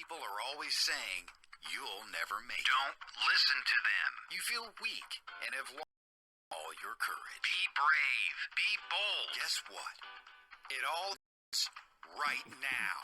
People are always saying, you'll never make it. Don't listen to them. You feel weak and have lost all your courage. Be brave. Be bold. Guess what? It all is right now.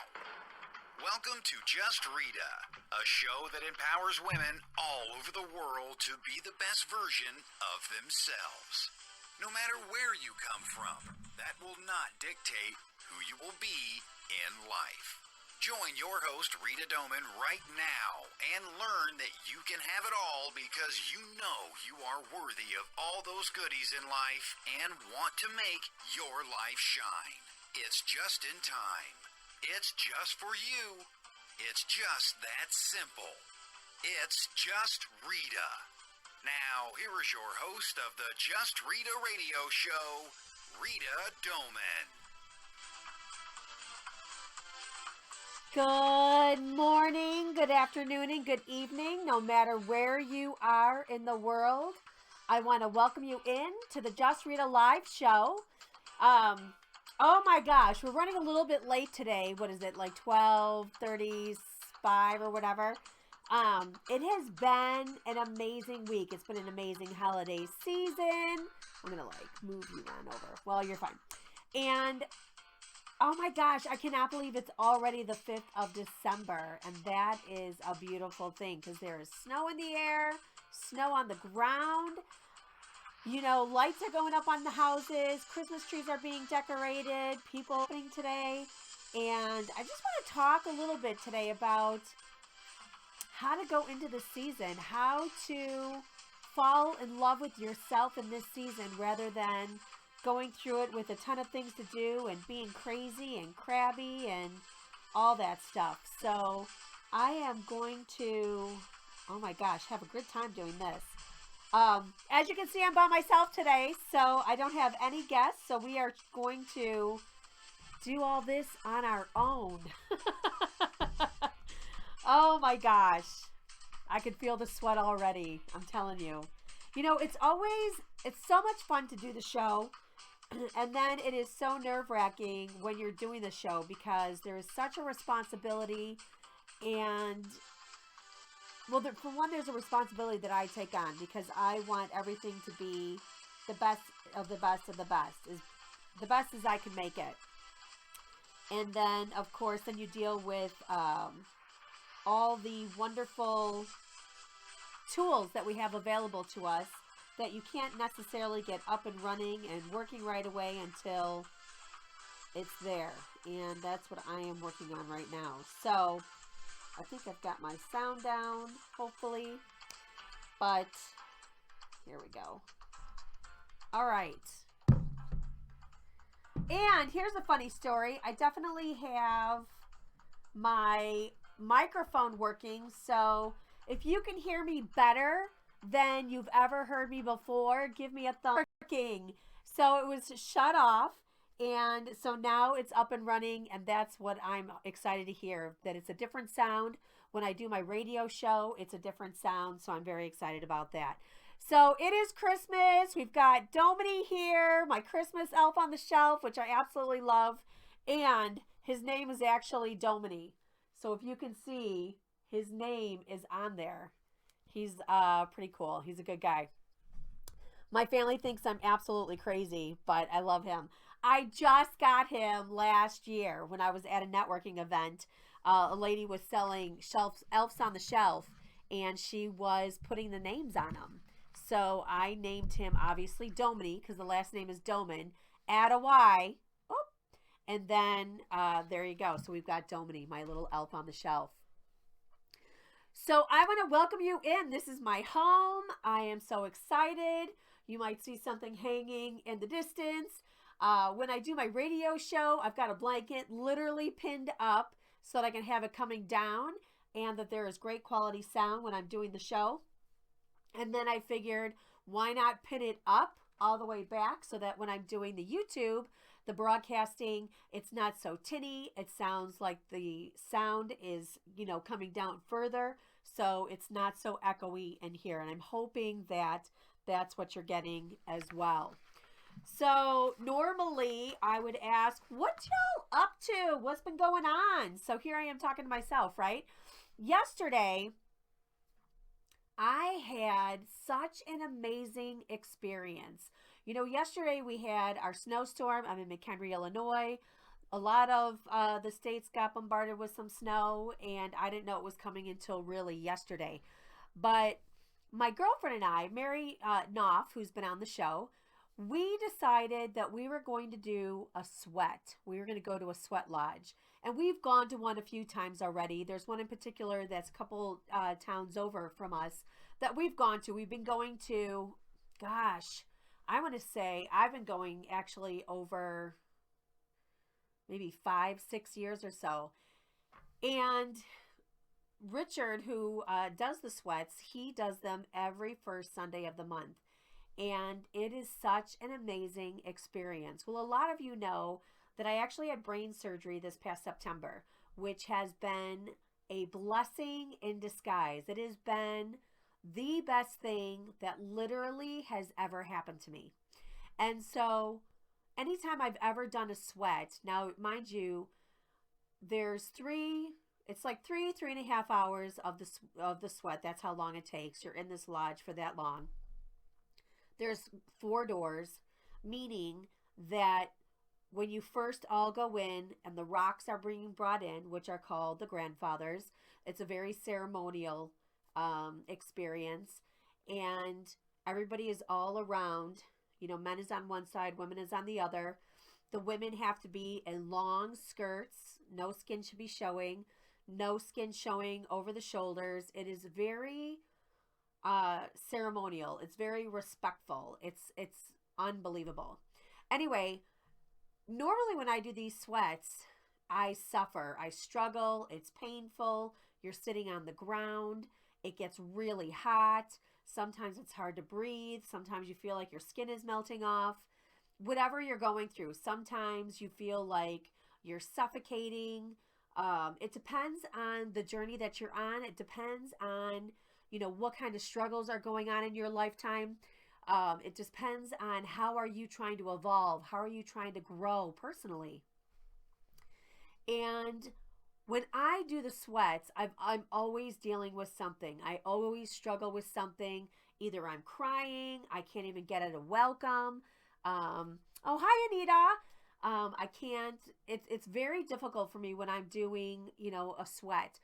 Welcome to Just Rita, a show that empowers women all over the world to be the best version of themselves. No matter where you come from, that will not dictate who you will be in life. Join your host, Rita Doman, right now and learn that you can have it all because you know you are worthy of all those goodies in life and want to make your life shine. It's just in time. It's just for you. It's just that simple. It's Just Rita. Now, here is your host of the Just Rita radio show, Rita Doman. Good morning, good afternoon, and good evening, no matter where you are in the world. I want to welcome you in to the Just Rita live show. Oh my gosh, we're running a little bit late today. What is it, like 12:35 or whatever? It has been an amazing week. It's been an amazing holiday season. I'm going to move you on over. Well, you're fine. And oh my gosh, I cannot believe it's already the 5th of December, and that is a beautiful thing because there is snow in the air, snow on the ground. You know, lights are going up on the houses, Christmas trees are being decorated, people opening today, and I just want to talk a little bit today about how to go into the season, how to fall in love with yourself in this season rather than going through it with a ton of things to do and being crazy and crabby and all that stuff. So I am going to, oh my gosh, have a good time doing this. As you can see, I'm by myself today, so I don't have any guests. So we are going to do all this on our own. Oh my gosh. I can feel the sweat already. I'm telling you. You know, it's so much fun to do the show. And then it is so nerve-wracking when you're doing the show because there is such a responsibility. And, well, for one, there's a responsibility that I take on because I want everything to be the best of the best of the best, as the best as I can make it. And then, of course, then you deal with all the wonderful tools that we have available to us that you can't necessarily get up and running and working right away until it's there. And that's what I am working on right now. So I think I've got my sound down, hopefully. But here we go. All right. And here's a funny story. I definitely have my microphone working. So if you can hear me better than you've ever heard me before, give me a thumb up. So it was shut off, and so now it's up and running, and that's what I'm excited to hear, that it's a different sound. When I do my radio show, it's a different sound, so I'm very excited about that. So it is Christmas. We've got Domini here, my Christmas elf on the shelf, which I absolutely love, and his name is actually Domini. So if you can see, his name is on there. He's pretty cool. He's a good guy. My family thinks I'm absolutely crazy, but I love him. I just got him last year when I was at a networking event. A lady was selling elves on the shelf, and she was putting the names on them. So I named him, obviously, Domini, because the last name is Doman. Add a Y. Oh, and then there you go. So we've got Domini, my little elf on the shelf. So I want to welcome you in. This is my home. I am so excited. You might see something hanging in the distance. When I do my radio show, I've got a blanket literally pinned up so that I can have it coming down and that there is great quality sound when I'm doing the show. And then I figured, why not pin it up all the way back so that when I'm doing the YouTube, the broadcasting, it's not so tinny. It sounds like the sound is, coming down further. So it's not so echoey in here. And I'm hoping that that's what you're getting as well. So normally I would ask, what y'all up to? What's been going on? So here I am talking to myself, right? Yesterday, I had such an amazing experience. Yesterday we had our snowstorm. I'm in McHenry, Illinois. A lot of the states got bombarded with some snow, and I didn't know it was coming until really yesterday. But my girlfriend and I, Mary Knopf, who's been on the show, we decided that we were going to do a sweat. We were going to go to a sweat lodge. And we've gone to one a few times already. There's one in particular that's a couple towns over from us that we've gone to. We've been going to, gosh, I want to say I've been going actually over maybe 5, 6 years or so. And Richard, who does the sweats, he does them every first Sunday of the month. And it is such an amazing experience. Well, a lot of you know that I actually had brain surgery this past September, which has been a blessing in disguise. It has been the best thing that literally has ever happened to me. And so, anytime I've ever done a sweat, now, mind you, there's it's like 3.5 hours of the sweat. That's how long it takes. You're in this lodge for that long. There's 4 doors, meaning that when you first all go in and the rocks are being brought in, which are called the grandfathers, it's a very ceremonial experience. And everybody is all around. Men is on one side, women is on the other. The women have to be in long skirts. No skin should be showing. No skin showing over the shoulders. It is very ceremonial. It's very respectful. It's unbelievable. Anyway, normally when I do these sweats, I suffer. I struggle. It's painful. You're sitting on the ground. It gets really hot. Sometimes it's hard to breathe. Sometimes you feel like your skin is melting off. Whatever you're going through, sometimes you feel like you're suffocating. It depends on the journey that you're on. It depends on what kind of struggles are going on in your lifetime. It depends on how are you trying to evolve, how are you trying to grow personally. And when I do the sweats, I'm always dealing with something. I always struggle with something. Either I'm crying, I can't even get it a welcome. Oh, hi, Anita. I can't. It's very difficult for me when I'm doing a sweat.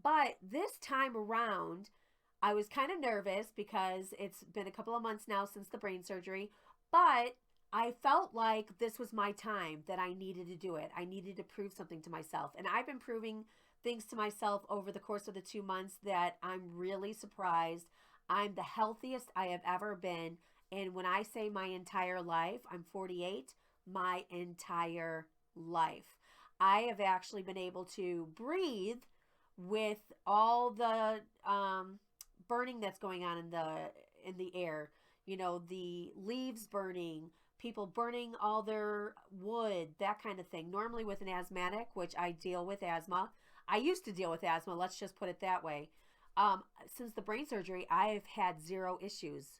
But this time around, I was kind of nervous because it's been a couple of months now since the brain surgery, but I felt like this was my time, that I needed to do it. I needed to prove something to myself. And I've been proving things to myself over the course of the 2 months that I'm really surprised. I'm the healthiest I have ever been. And when I say my entire life, I'm 48, my entire life. I have actually been able to breathe with all the burning that's going on in the air. The leaves burning, people burning all their wood, that kind of thing. Normally with an asthmatic, which I deal with asthma. I used to deal with asthma, let's just put it that way. Since the brain surgery, I have had zero issues,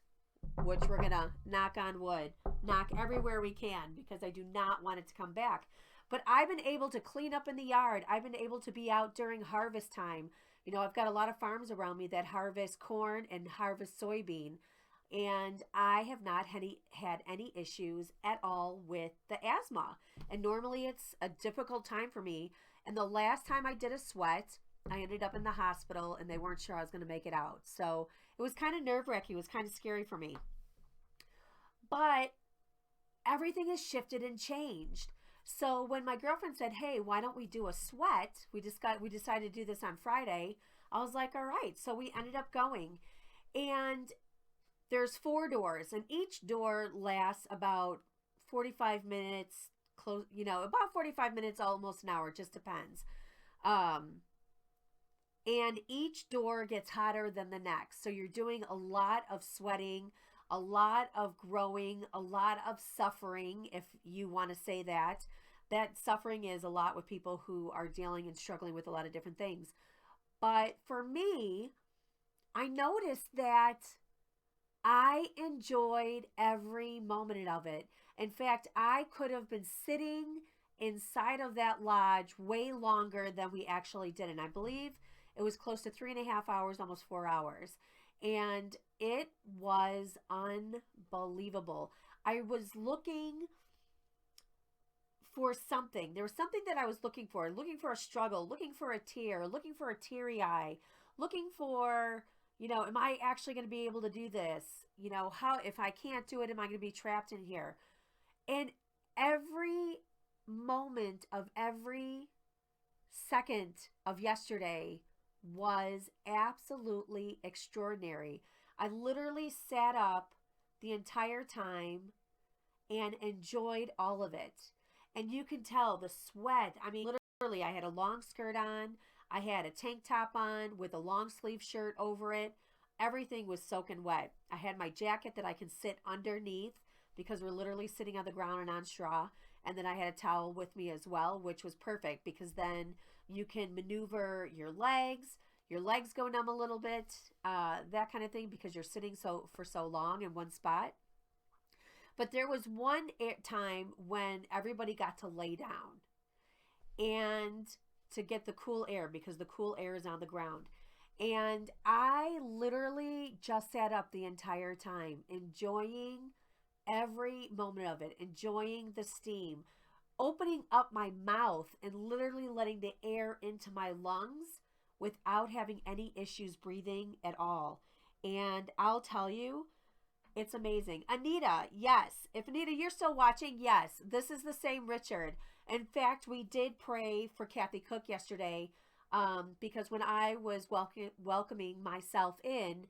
which we're going to knock on wood, knock everywhere we can, because I do not want it to come back. But I've been able to clean up in the yard. I've been able to be out during harvest time. I've got a lot of farms around me that harvest corn and harvest soybean. And I have not had any issues at all with the asthma. And normally it's a difficult time for me. And the last time I did a sweat, I ended up in the hospital and they weren't sure I was going to make it out. So it was kind of nerve-wracking. It was kind of scary for me. But everything has shifted and changed. So when my girlfriend said, "Hey, why don't we do a sweat?" We decided to do this on Friday. I was like, "All right." So we ended up going. And there's 4 doors, and each door lasts about 45 minutes, about 45 minutes, almost an hour, it just depends. And each door gets hotter than the next. So you're doing a lot of sweating, a lot of growing, a lot of suffering, if you want to say that. That suffering is a lot with people who are dealing and struggling with a lot of different things. But for me, I noticed that I enjoyed every moment of it. In fact, I could have been sitting inside of that lodge way longer than we actually did. And I believe it was close to 3.5 hours, almost 4 hours. And it was unbelievable. I was looking for something. There was something that I was looking for a struggle, looking for a tear, looking for a teary eye, looking for, am I actually going to be able to do this? How, if I can't do it, am I going to be trapped in here? And every moment of every second of yesterday was absolutely extraordinary. I literally sat up the entire time and enjoyed all of it. And you can tell the sweat. I mean, literally, I had a long skirt on, I had a tank top on with a long sleeve shirt over it. Everything was soaking wet. I had my jacket that I can sit underneath because we're literally sitting on the ground and on straw. And then I had a towel with me as well, which was perfect because then you can maneuver your legs go numb a little bit, that kind of thing, because you're sitting for so long in one spot. But there was one time when everybody got to lay down and to get the cool air because the cool air is on the ground. And I literally just sat up the entire time, enjoying every moment of it, enjoying the steam, opening up my mouth and literally letting the air into my lungs without having any issues breathing at all. And I'll tell you, it's amazing. Anita, yes. If Anita, you're still watching, yes. This is the same Richard. In fact, we did pray for Kathy Cook yesterday because when I was welcoming myself in,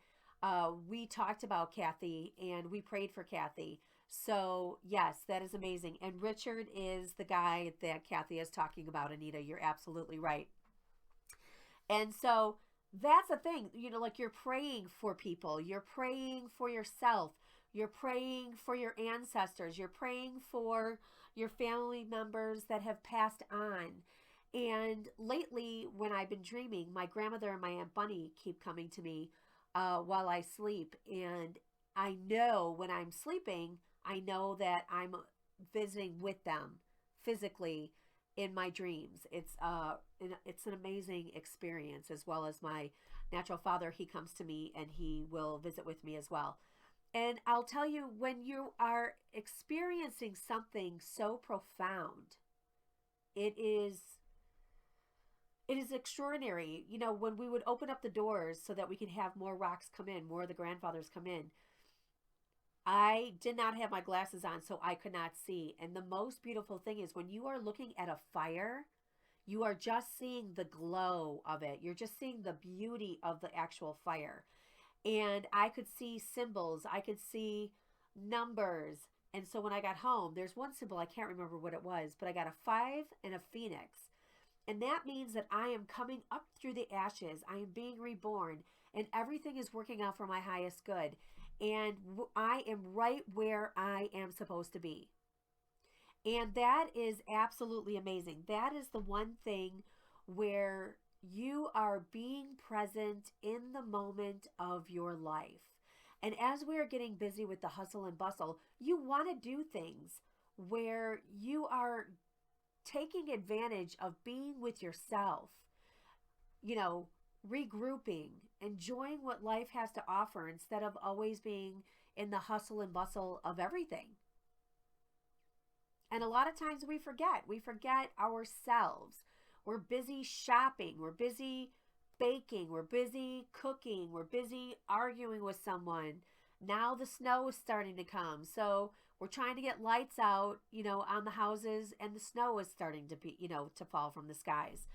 we talked about Kathy and we prayed for Kathy. So, yes, that is amazing. And Richard is the guy that Kathy is talking about, Anita. You're absolutely right. And so that's the thing, like you're praying for people, you're praying for yourself, you're praying for your ancestors, you're praying for your family members that have passed on. And lately, when I've been dreaming, my grandmother and my Aunt Bunny keep coming to me while I sleep. And I know when I'm sleeping, I know that I'm visiting with them physically in my dreams. It's an amazing experience, as well as my natural father. He comes to me and he will visit with me as well. And I'll tell you, when you are experiencing something so profound, it is extraordinary. When we would open up the doors so that we could have more rocks come in, more of the grandfathers come in, I did not have my glasses on, so I could not see. And the most beautiful thing is when you are looking at a fire, you are just seeing the glow of it. You're just seeing the beauty of the actual fire. And I could see symbols, I could see numbers. And so when I got home, there's one symbol, I can't remember what it was, but I got a 5 and a phoenix. And that means that I am coming up through the ashes. I am being reborn, and everything is working out for my highest good. And I am right where I am supposed to be. And that is absolutely amazing. That is the one thing where you are being present in the moment of your life. And as we are getting busy with the hustle and bustle, you want to do things where you are taking advantage of being with yourself, regrouping, enjoying what life has to offer instead of always being in the hustle and bustle of everything. And a lot of times we forget ourselves. We're busy shopping, we're busy baking, we're busy cooking, we're busy arguing with someone. Now the snow is starting to come. So we're trying to get lights out, on the houses, and the snow is starting to be, to fall from the skies.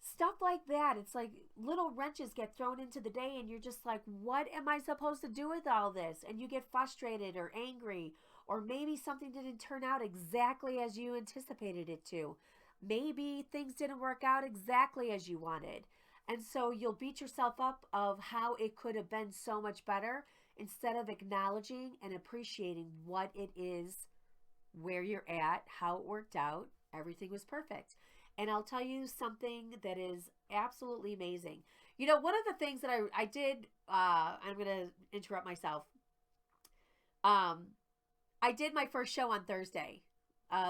Stuff like that. It's like little wrenches get thrown into the day and you're just like, what am I supposed to do with all this? And you get frustrated or angry, or maybe something didn't turn out exactly as you anticipated it to. Maybe things didn't work out exactly as you wanted. And so you'll beat yourself up of how it could have been so much better instead of acknowledging and appreciating what it is, where you're at, how it worked out. Everything was perfect. And I'll tell you something that is absolutely amazing. You know, one of the things that I did, I'm going to interrupt myself. Um, I did my first show on Thursday,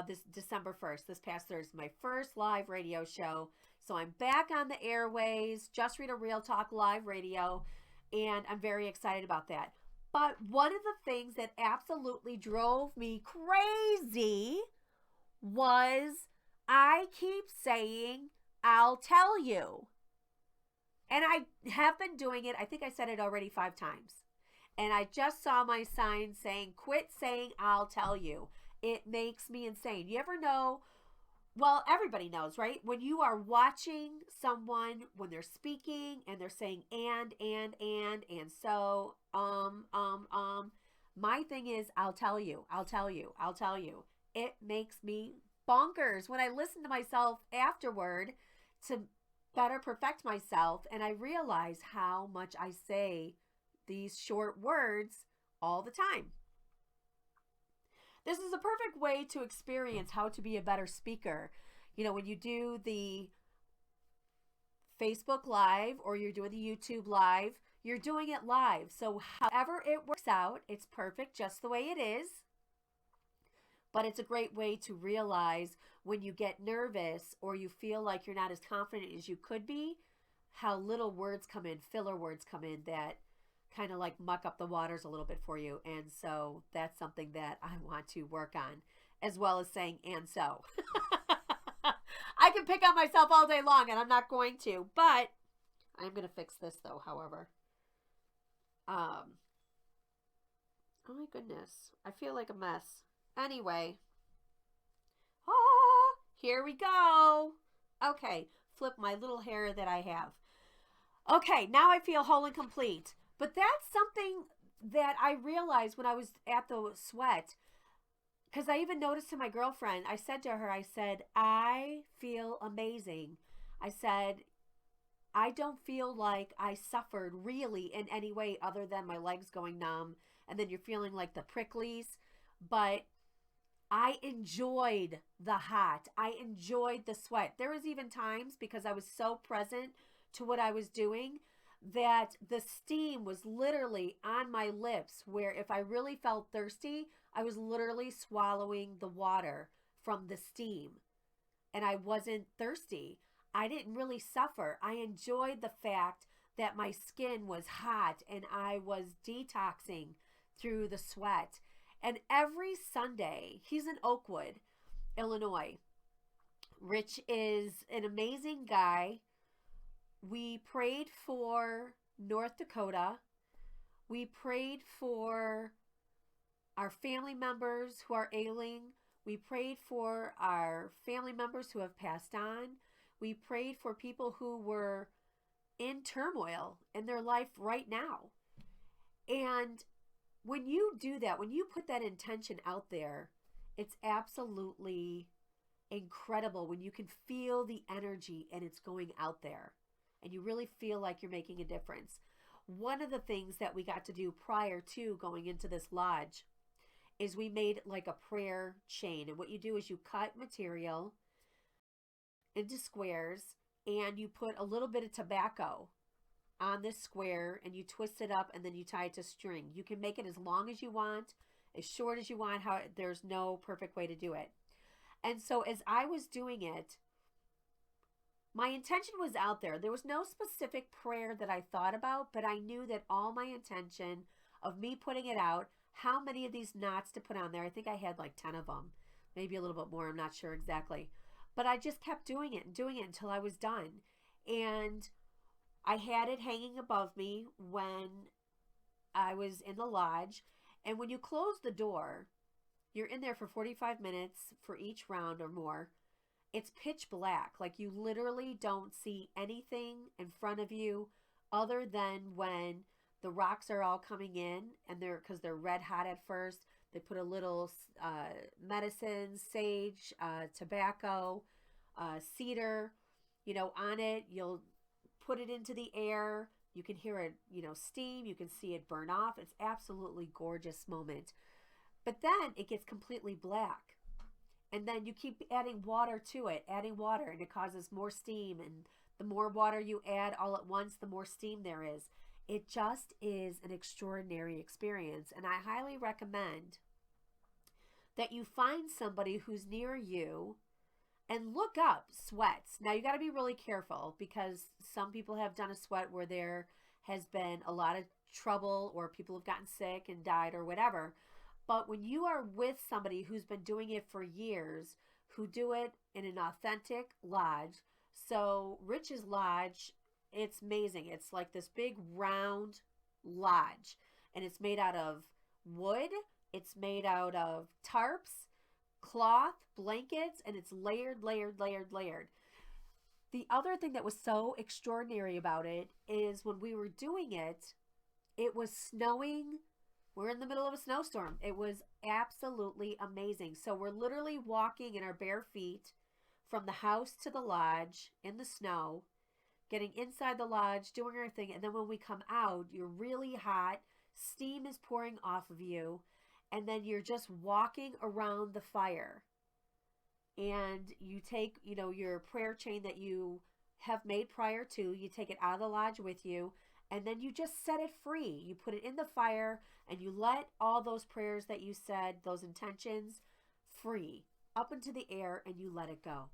this December 1st, this past Thursday, my first live radio show. So I'm back on the airways, Just Rita Real Talk Live Radio, and I'm very excited about that. But one of the things that absolutely drove me crazy was I keep saying, I'll tell you. And I have been doing it. I think I said it already 5 times. And I just saw my sign saying, quit saying, I'll tell you. It makes me insane. You ever know? Well, everybody knows, right? When you are watching someone, when they're speaking and they're saying and so, my thing is, I'll tell you, I'll tell you, I'll tell you. It makes me bonkers when I listen to myself afterward to better perfect myself, and I realize how much I say these short words all the time. This is a perfect way to experience how to be a better speaker. You know, when you do the Facebook Live or you're doing the YouTube Live, you're doing it live. So however it works out, it's perfect just the way it is. But it's a great way to realize when you get nervous or you feel like you're not as confident as you could be, how little words come in, filler words come in that kind of like muck up the waters a little bit for you. And so that's something that I want to work on, as well as saying and so. I can pick on myself all day long and I'm not going to, but I'm going to fix this though, however. Oh my goodness. I feel like a mess. Anyway. Oh, here we go. Okay, flip my little hair that I have. Okay, now I feel whole and complete. But that's something that I realized when I was at the sweat. Because I even noticed to my girlfriend, I said to her, I said, I feel amazing. I said, I don't feel like I suffered really in any way other than my legs going numb. And then you're feeling like the pricklies. But I enjoyed the hot. I enjoyed the sweat. There was even times, because I was so present to what I was doing, that the steam was literally on my lips, where if I really felt thirsty, I was literally swallowing the water from the steam and I wasn't thirsty. I didn't really suffer. I enjoyed the fact that my skin was hot and I was detoxing through the sweat. And every Sunday, he's in Oakwood, Illinois. Rich is an amazing guy. We prayed for North Dakota. We prayed for our family members who are ailing. We prayed for our family members who have passed on. We prayed for people who were in turmoil in their life right now. And when you do that, when you put that intention out there, it's absolutely incredible when you can feel the energy and it's going out there and you really feel like you're making a difference. One of the things that we got to do prior to going into this lodge is we made like a prayer chain. And what you do is you cut material into squares and you put a little bit of tobacco on this square and you twist it up and then you tie it to string. You can make it as long as you want, as short as you want. There's no perfect way to do it. And so as I was doing it, my intention was out there. There was no specific prayer that I thought about, but I knew that all my intention of me putting it out, how many of these knots to put on there, I think I had like 10 of them, maybe a little bit more, I'm not sure exactly. But I just kept doing it and doing it until I was done. And I had it hanging above me when I was in the lodge. And when you close the door, you're in there for 45 minutes for each round or more. It's pitch black. Like you literally don't see anything in front of you other than when the rocks are all coming in and because they're red hot at first. They put a little medicine, sage, tobacco, cedar, on it. You'll put it into the air. You can hear it, steam. You can see it burn off. It's absolutely gorgeous moment. But then it gets completely black. And then you keep adding water to it, adding water, and it causes more steam. And the more water you add all at once, the more steam there is. It just is an extraordinary experience. And I highly recommend that you find somebody who's near you and look up sweats. Now, you got to be really careful because some people have done a sweat where there has been a lot of trouble or people have gotten sick and died or whatever. But when you are with somebody who's been doing it for years, who do it in an authentic lodge, so Rich's Lodge, it's amazing. It's like this big round lodge, and it's made out of wood, it's made out of tarps, cloth, blankets, and it's layered, layered, layered, layered. The other thing that was so extraordinary about it is when we were doing it, it was snowing. We're in the middle of a snowstorm. It was absolutely amazing. So we're literally walking in our bare feet from the house to the lodge in the snow, getting inside the lodge, doing our thing. And then when we come out, you're really hot. Steam is pouring off of you. And then you're just walking around the fire. And you take, your prayer chain that you have made prior to, you take it out of the lodge with you, and then you just set it free. You put it in the fire, and you let all those prayers that you said, those intentions, free, up into the air, and you let it go.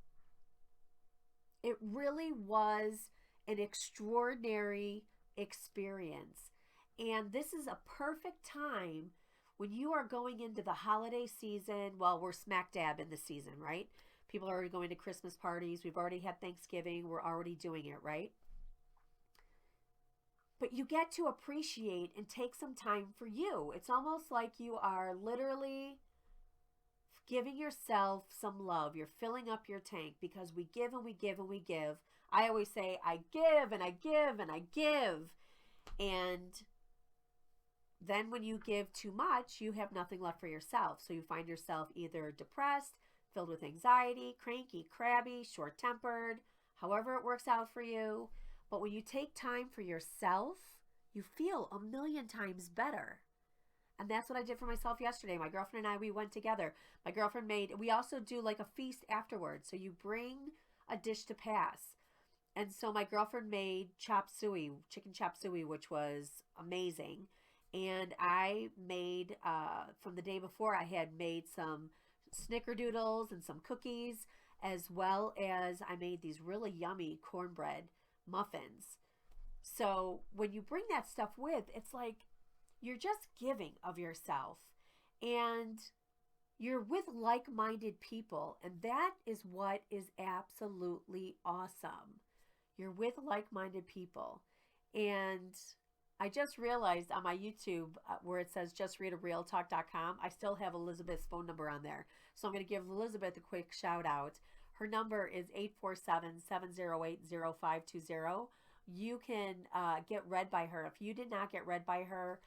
It really was an extraordinary experience. And this is a perfect time when you are going into the holiday season. Well, we're smack dab in the season, right? People are already going to Christmas parties. We've already had Thanksgiving. We're already doing it, right? But you get to appreciate and take some time for you. It's almost like you are literally giving yourself some love. You're filling up your tank because we give and we give and we give. I always say, I give and I give and I give. And then when you give too much, you have nothing left for yourself. So you find yourself either depressed, filled with anxiety, cranky, crabby, short-tempered, however it works out for you. But when you take time for yourself, you feel a million times better. And that's what I did for myself yesterday. My girlfriend and I, we went together. My girlfriend we also do like a feast afterwards. So you bring a dish to pass. And so my girlfriend made chop suey, chicken chop suey, which was amazing. And I made, from the day before, I had made some snickerdoodles and some cookies, as well as I made these really yummy cornbread muffins. So when you bring that stuff with, it's like you're just giving of yourself. And you're with like-minded people. And that is what is absolutely awesome. You're with like-minded people. And I just realized on my YouTube where it says JustRitaRealTalk.com, I still have Elizabeth's phone number on there. So I'm going to give Elizabeth a quick shout out. Her number is 847-708-0520. You can get read by her. If you did not get read by her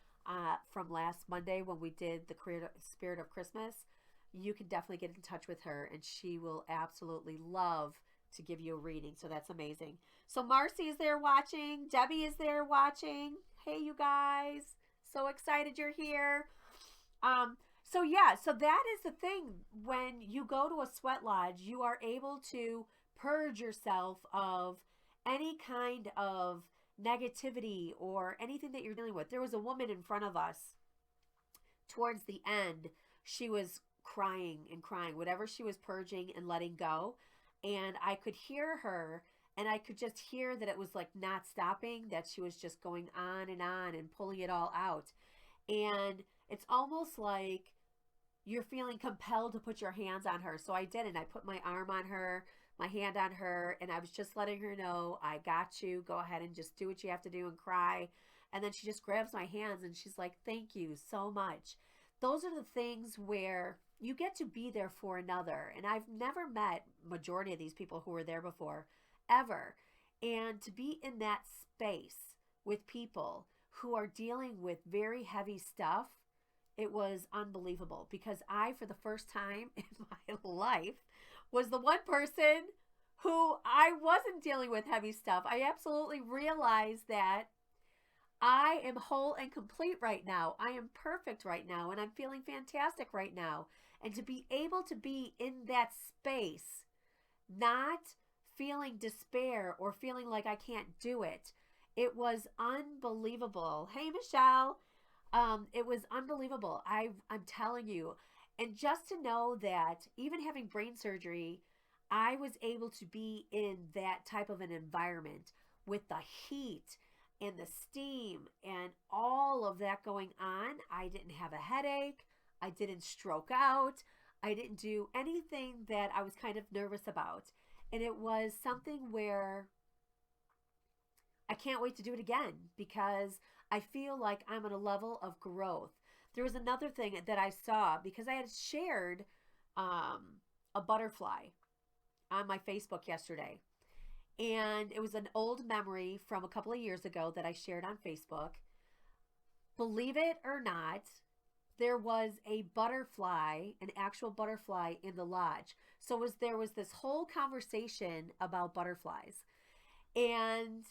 from last Monday when we did the Spirit of Christmas, you can definitely get in touch with her, and she will absolutely love to give you a reading. So that's amazing. So Marcy is there watching. Debbie is there watching. Hey, you guys. So excited you're here. So that is the thing. When you go to a sweat lodge, you are able to purge yourself of any kind of negativity or anything that you're dealing with. There was a woman in front of us towards the end. She was crying and crying, whatever she was purging and letting go. And I could hear her, and I could just hear that it was like not stopping, that she was just going on and pulling it all out. And it's almost like you're feeling compelled to put your hands on her. So I did, and I put my arm on her, my hand on her, and I was just letting her know, I got you. Go ahead and just do what you have to do and cry. And then she just grabs my hands and she's like, thank you so much. Those are the things where you get to be there for another. And I've never met majority of these people who were there before, ever. And to be in that space with people who are dealing with very heavy stuff, it was unbelievable, because I, for the first time in my life, was the one person who I wasn't dealing with heavy stuff. I absolutely realized that I am whole and complete right now. I am perfect right now, and I'm feeling fantastic right now. And to be able to be in that space, not feeling despair or feeling like I can't do it, it was unbelievable. Hey, Michelle. It was unbelievable. I'm telling you. And just to know that even having brain surgery, I was able to be in that type of an environment with the heat and the steam and all of that going on. I didn't have a headache. I didn't stroke out. I didn't do anything that I was kind of nervous about. And it was something where I can't wait to do it again because I feel like I'm at a level of growth. There was another thing that I saw because I had shared a butterfly on my Facebook yesterday. And it was an old memory from a couple of years ago that I shared on Facebook. Believe it or not, there was a butterfly, an actual butterfly in the lodge. So there was this whole conversation about butterflies. And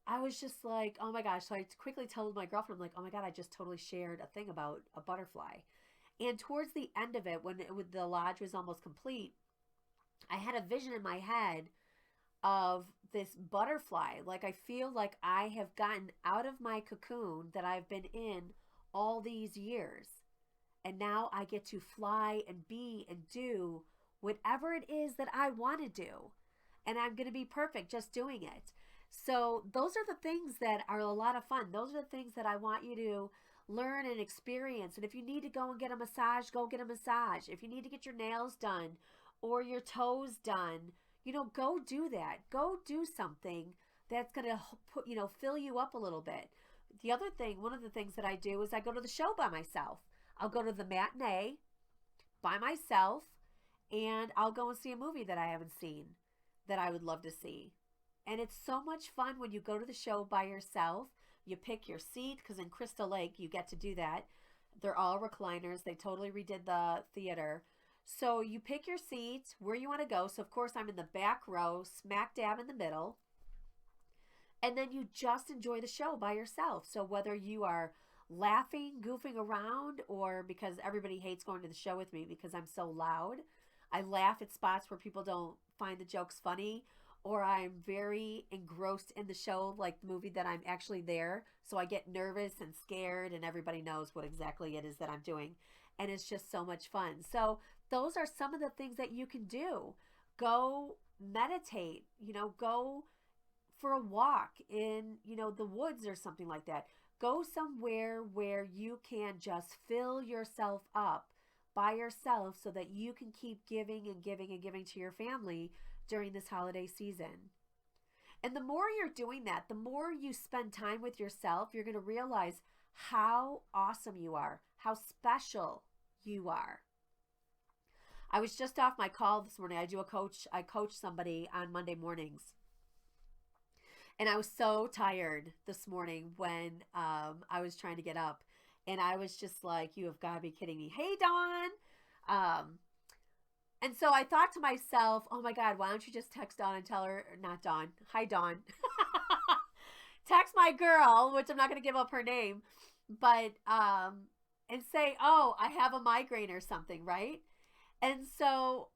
I was just like, oh my gosh. So I quickly told my girlfriend, I'm like, oh my God, I just totally shared a thing about a butterfly. And towards the end of it, when the lodge was almost complete, I had a vision in my head of this butterfly. Like I feel like I have gotten out of my cocoon that I've been in all these years. And now I get to fly and be and do whatever it is that I want to do. And I'm going to be perfect just doing it. So those are the things that are a lot of fun. Those are the things that I want you to learn and experience. And if you need to go and get a massage, go get a massage. If you need to get your nails done or your toes done, go do that. Go do something that's going to put, fill you up a little bit. The other thing, one of the things that I do is I go to the show by myself. I'll go to the matinee by myself and I'll go and see a movie that I haven't seen that I would love to see. And it's so much fun when you go to the show by yourself. You pick your seat because in Crystal Lake you get to do that. They're all recliners. They totally redid the theater. So you pick your seat where you want to go. So of course I'm in the back row, smack dab in the middle. And then you just enjoy the show by yourself. So whether you are laughing, goofing around, or because everybody hates going to the show with me because I'm so loud, I laugh at spots where people don't find the jokes funny, or I'm very engrossed in the show, like the movie that I'm actually there. So I get nervous and scared and everybody knows what exactly it is that I'm doing. And it's just so much fun. So those are some of the things that you can do. Go meditate, go for a walk in, the woods or something like that. Go somewhere where you can just fill yourself up by yourself so that you can keep giving and giving and giving to your family during this holiday season. And the more you're doing that, the more you spend time with yourself, you're going to realize how awesome you are, how special you are. I was just off my call this morning. I coach somebody on Monday mornings. And I was so tired this morning when I was trying to get up. And I was just like, you have got to be kidding me. Hey, Dawn. And so I thought to myself, oh my God, why don't you just text Dawn and tell her, not Dawn, hi Dawn. Text my girl, which I'm not going to give up her name, but, and say, oh, I have a migraine or something, right? And so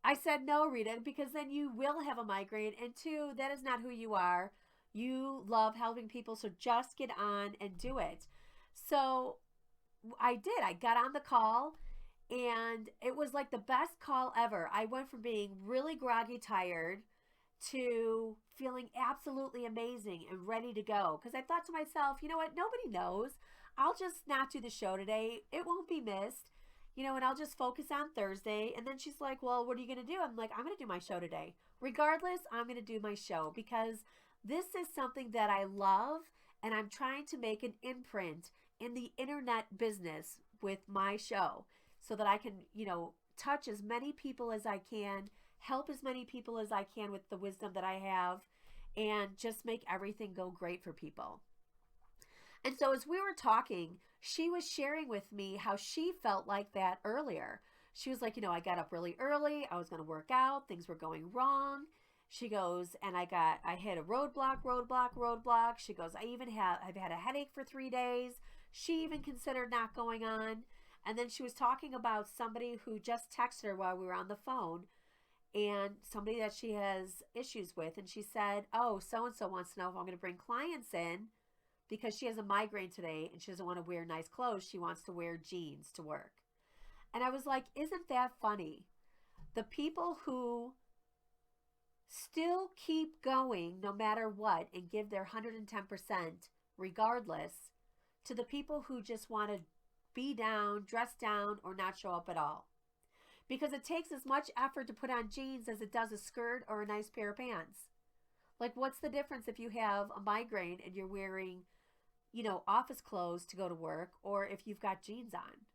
I said, no, Rita, because then you will have a migraine. And two, that is not who you are. You love helping people, so just get on and do it. So I did. I got on the call. And it was like the best call ever. I went from being really groggy, tired, to feeling absolutely amazing and ready to go. Because I thought to myself, you know what? Nobody knows. I'll just not do the show today. It won't be missed. And I'll just focus on Thursday. And then she's like, well, what are you going to do? I'm like, I'm going to do my show today. Regardless, I'm going to do my show because this is something that I love. And I'm trying to make an imprint in the internet business with my show, so that I can, touch as many people as I can, help as many people as I can with the wisdom that I have, and just make everything go great for people. And so as we were talking, she was sharing with me how she felt like that earlier. She was like, I got up really early. I was going to work out. Things were going wrong. She goes, and I hit a roadblock. She goes, I've had a headache for 3 days. She even considered not going on. And then she was talking about somebody who just texted her while we were on the phone, and somebody that she has issues with. And she said, oh, so-and-so wants to know if I'm going to bring clients in because she has a migraine today and she doesn't want to wear nice clothes. She wants to wear jeans to work. And I was like, isn't that funny? The people who still keep going no matter what and give their 110% regardless, to the people who just want to be down, dress down, or not show up at all. Because it takes as much effort to put on jeans as it does a skirt or a nice pair of pants. Like, what's the difference if you have a migraine and you're wearing, office clothes to go to work, or if you've got jeans on?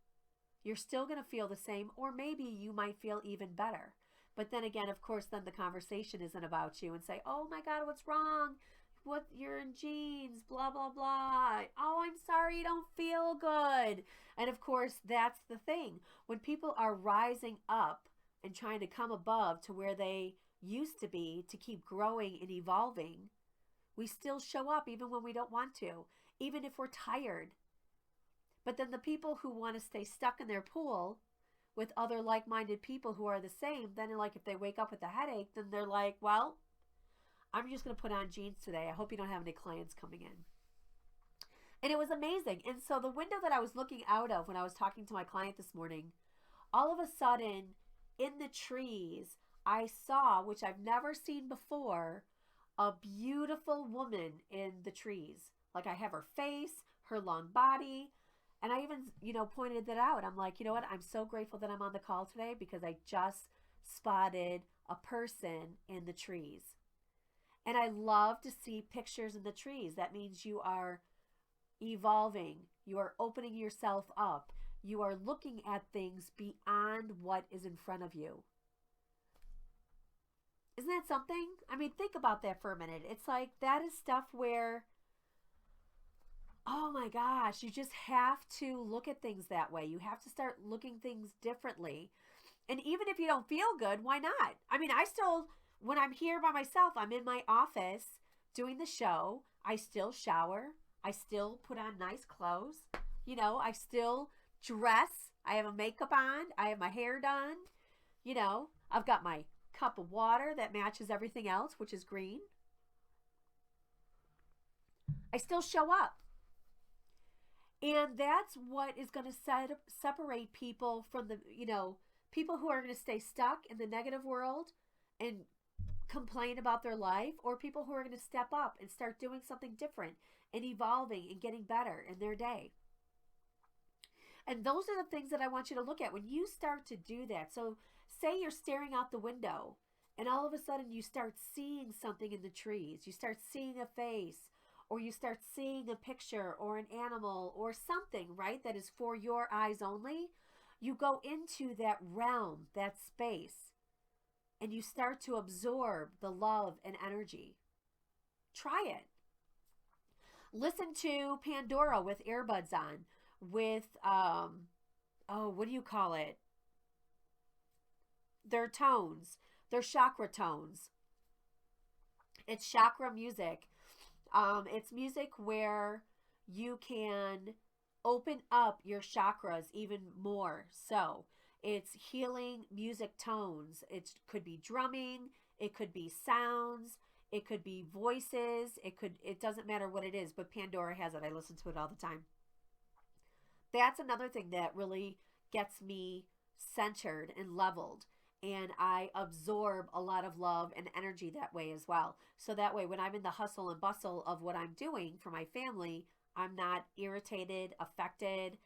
You're still going to feel the same, or maybe you might feel even better. But then again, of course, then the conversation isn't about you and say, oh my God, what's wrong? What, you're in jeans, blah, blah, blah. Oh, I'm sorry, you don't feel good. And of course, that's the thing. When people are rising up and trying to come above to where they used to be to keep growing and evolving, we still show up even when we don't want to, even if we're tired. But then the people who want to stay stuck in their pool with other like-minded people who are the same, then like if they wake up with a headache, then they're like, well, I'm just going to put on jeans today. I hope you don't have any clients coming in. And it was amazing. And so the window that I was looking out of when I was talking to my client this morning, all of a sudden in the trees, I saw, which I've never seen before, a beautiful woman in the trees. Like, I have her face, her long body. And I even, pointed that out. I'm like, you know what? I'm so grateful that I'm on the call today because I just spotted a person in the trees. And I love to see pictures in the trees. That means you are evolving. You are opening yourself up. You are looking at things beyond what is in front of you. Isn't that something? I mean, think about that for a minute. It's like, that is stuff where, oh my gosh, you just have to look at things that way. You have to start looking things differently. And even if you don't feel good, why not? I mean, I still, when I'm here by myself, I'm in my office doing the show. I still shower. I still put on nice clothes. I still dress. I have a makeup on. I have my hair done. I've got my cup of water that matches everything else, which is green. I still show up. And that's what is going to separate people from the, people who are going to stay stuck in the negative world and complain about their life, or people who are going to step up and start doing something different and evolving and getting better in their day. And those are the things that I want you to look at when you start to do that. So say you're staring out the window and all of a sudden you start seeing something in the trees. You start seeing a face, or you start seeing a picture or an animal or something, right, that is for your eyes only. You go into that realm, that space, and you start to absorb the love and energy. Try it. Listen to Pandora with earbuds on, with, what do you call it? Their tones, their chakra tones. It's chakra music. It's music where you can open up your chakras even more. So it's healing music tones. It could be drumming. It could be sounds. It could be voices. It doesn't matter what it is, but Pandora has it. I listen to it all the time. That's another thing that really gets me centered and leveled. And I absorb a lot of love and energy that way as well. So that way, when I'm in the hustle and bustle of what I'm doing for my family, I'm not irritated, affected.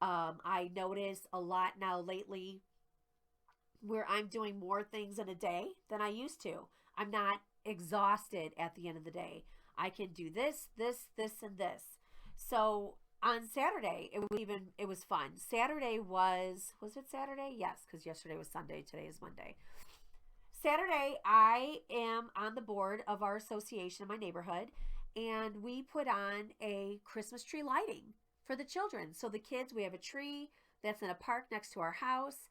I notice a lot now lately where I'm doing more things in a day than I used to. I'm not exhausted at the end of the day. I can do this, this, and this. So on Saturday, it was fun. Saturday was it Saturday? Yes, because yesterday was Sunday. Today is Monday. Saturday, I am on the board of our association in my neighborhood, and we put on a Christmas tree lighting for the children. So the kids, we have a tree that's in a park next to our house,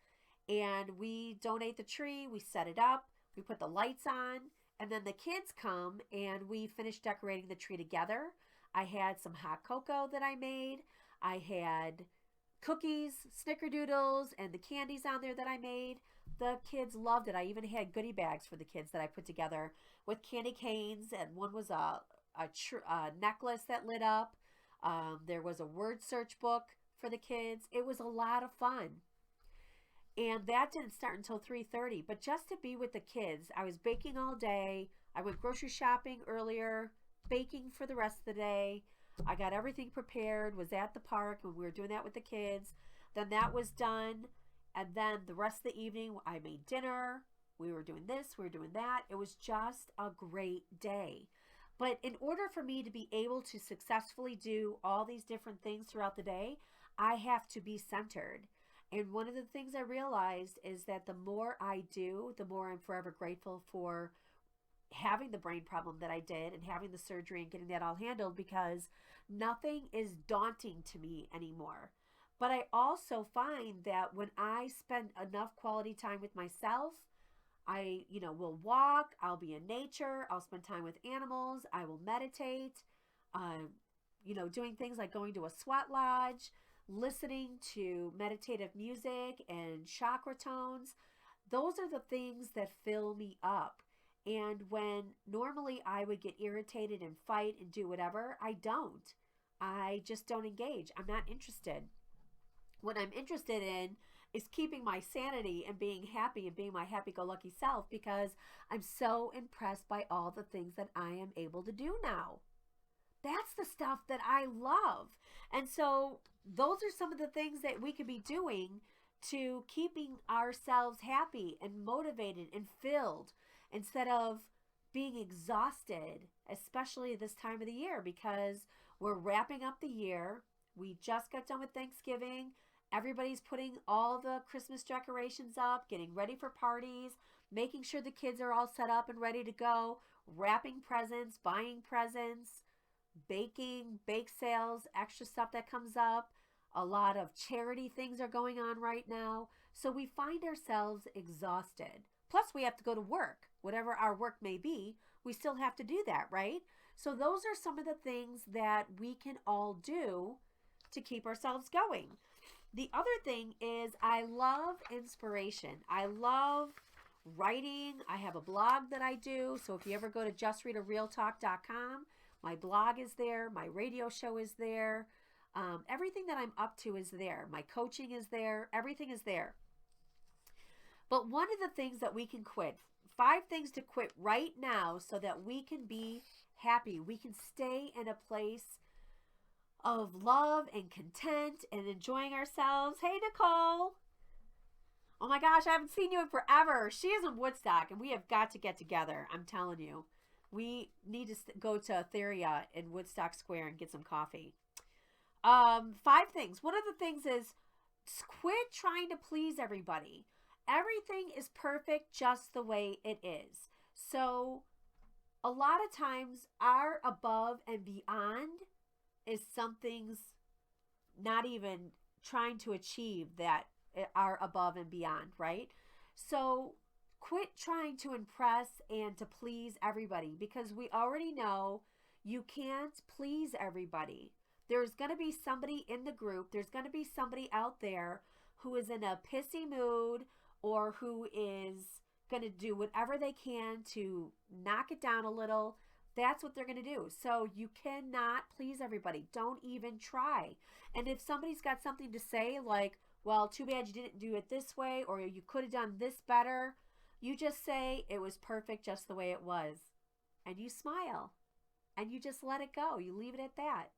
and we donate the tree, we set it up, we put the lights on, and then the kids come and we finish decorating the tree together. I had some hot cocoa that I made. I had cookies, snickerdoodles, and the candies on there that I made. The kids loved it. I even had goodie bags for the kids that I put together with candy canes, and one was a necklace that lit up. There was a word search book for the kids. It was a lot of fun. And that didn't start until 3:30. But just to be with the kids, I was baking all day. I went grocery shopping earlier, baking for the rest of the day. I got everything prepared, was at the park when we were doing that with the kids. Then that was done. And then the rest of the evening, I made dinner. We were doing this, we were doing that. It was just a great day. But in order for me to be able to successfully do all these different things throughout the day, I have to be centered. And one of the things I realized is that the more I do, the more I'm forever grateful for having the brain problem that I did and having the surgery and getting that all handled, because nothing is daunting to me anymore. But I also find that when I spend enough quality time with myself, I, will walk, I'll be in nature, I'll spend time with animals, I will meditate, doing things like going to a sweat lodge, listening to meditative music and chakra tones. Those are the things that fill me up. And when normally I would get irritated and fight and do whatever, I don't. I just don't engage. I'm not interested. What I'm interested in is keeping my sanity and being happy and being my happy-go-lucky self, because I'm so impressed by all the things that I am able to do now. That's the stuff that I love. And so those are some of the things that we could be doing to keeping ourselves happy and motivated and filled, instead of being exhausted, especially this time of the year, because we're wrapping up the year. We just got done with Thanksgiving. Everybody's putting all the Christmas decorations up, getting ready for parties, making sure the kids are all set up and ready to go, wrapping presents, buying presents, baking, bake sales, extra stuff that comes up. A lot of charity things are going on right now. So we find ourselves exhausted. Plus, we have to go to work. Whatever our work may be, we still have to do that, right? So those are some of the things that we can all do to keep ourselves going. The other thing is, I love inspiration. I love writing. I have a blog that I do. So if you ever go to JustRitaRealTalk.com, my blog is there. My radio show is there. Everything that I'm up to is there. My coaching is there. Everything is there. But one of the things that we can quit, 5 things to quit right now so that we can be happy. We can stay in a place of love and content and enjoying ourselves. Hey, Nicole. Oh my gosh, I haven't seen you in forever. She is in Woodstock, and we have got to get together. I'm telling you. We need to go to Etheria in Woodstock Square and get some coffee. 5 things. One of the things is quit trying to please everybody. Everything is perfect just the way it is. So a lot of times our above and beyond is something's not even trying to achieve that are above and beyond, right? So quit trying to impress and to please everybody, because we already know you can't please everybody. There's going to be somebody in the group, there's going to be somebody out there who is in a pissy mood, or who is going to do whatever they can to knock it down a little. That's what they're going to do. So you cannot please everybody. Don't even try. And if somebody's got something to say, like, well, too bad you didn't do it this way, or you could have done this better, you just say it was perfect just the way it was. And you smile. And you just let it go. You leave it at that.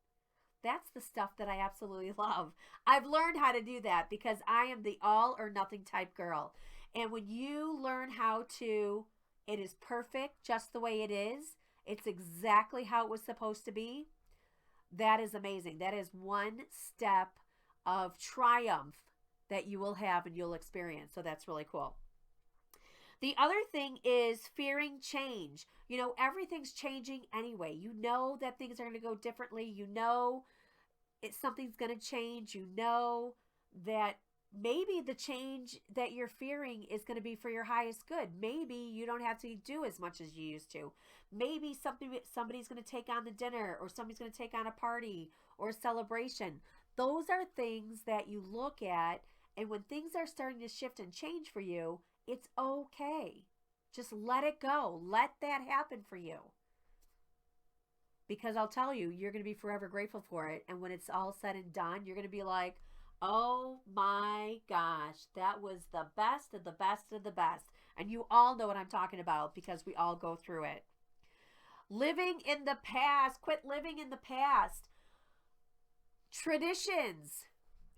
That's the stuff that I absolutely love. I've learned how to do that because I am the all or nothing type girl. And when you learn how to, it is perfect just the way it is, it's exactly how it was supposed to be, that is amazing. That is one step of triumph that you will have and you'll experience. So that's really cool. The other thing is fearing change. You know, everything's changing anyway. You know that things are going to go differently. You know something's going to change. You know that maybe the change that you're fearing is going to be for your highest good. Maybe you don't have to do as much as you used to. Maybe somebody's going to take on the dinner, or somebody's going to take on a party or a celebration. Those are things that you look at, and when things are starting to shift and change for you, it's okay. Just let it go. Let that happen for you. Because I'll tell you, you're going to be forever grateful for it. And when it's all said and done, you're going to be like, oh my gosh, that was the best of the best of the best. And you all know what I'm talking about because we all go through it. Living in the past. Quit living in the past. Traditions.